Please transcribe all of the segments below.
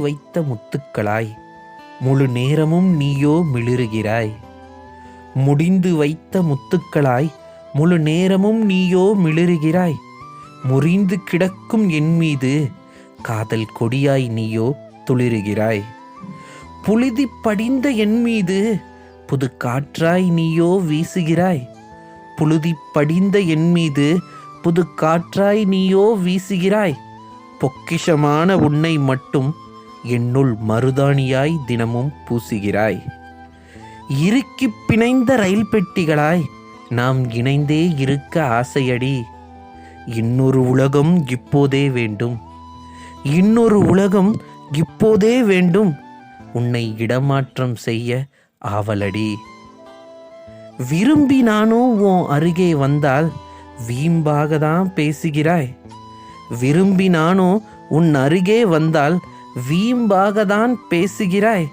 வைத்த முத்துக்களாய் முழு நேரமும் நீயோ மிளிருகிறாய். முடிந்து வைத்த முத்துக்களாய் முழு நேரமும் நீயோ மிளிருகிறாய். முறிந்து கிடக்கும் என் மீது காதல் கொடியாய் நீயோ துளிருகிறாய். புழுதி படிந்த என் மீது புது காற்றாய் நீயோ வீசுகிறாய். புழுதி படிந்த என் மீது புது காற்றாய் நீயோ வீசுகிறாய். பொக்கிஷமான உன்னை மட்டும் என்னுள் மருதாணியாய் தினமும் பூசுகிறாய். இறுக்கி பிணைந்த ரயில் பெட்டிகளாய் நாம் இணைந்தே இருக்க ஆசையடி. இன்னொரு உலகம் இப்போதே வேண்டும், இன்னொரு உலகம் இப்போதே வேண்டும். உன்னை இடமாற்றம் செய்ய ஆவலடி. விரும்பி நானும் உன் அருகே வந்தால் வீம்பாக தான் பேசுகிறாய். விரும்பி நானும் உன் அருகே வந்தால் வீம்பாக தான் பேசுகிறாய்.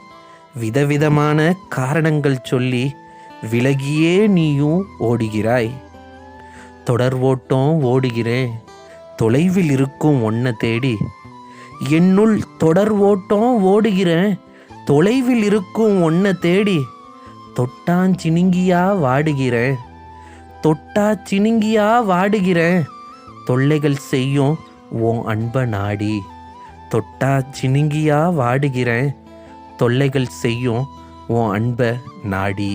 விதவிதமான காரணங்கள் சொல்லி விலகியே நீயும் ஓடுகிறாய். தொடர் ஓட்டம் ஓடுகிறேன் தொலைவில் இருக்கும் ஒன்றை தேடி. என்னுள் தொடர் ஓட்டம் ஓடுகிறேன் தொலைவில் இருக்கும் ஒன்றை தேடி. தொட்டாஞ்சினுங்கியா வாடுகிறேன், தொட்டா சினுங்கியா வாடுகிறேன். தொல்லைகள் செய்யும் உன் அன்ப நாடி. தொட்டா சினுங்கியா வாடுகிறேன், தொல்லைகள் செய்யும் உன் அன்ப நாடி.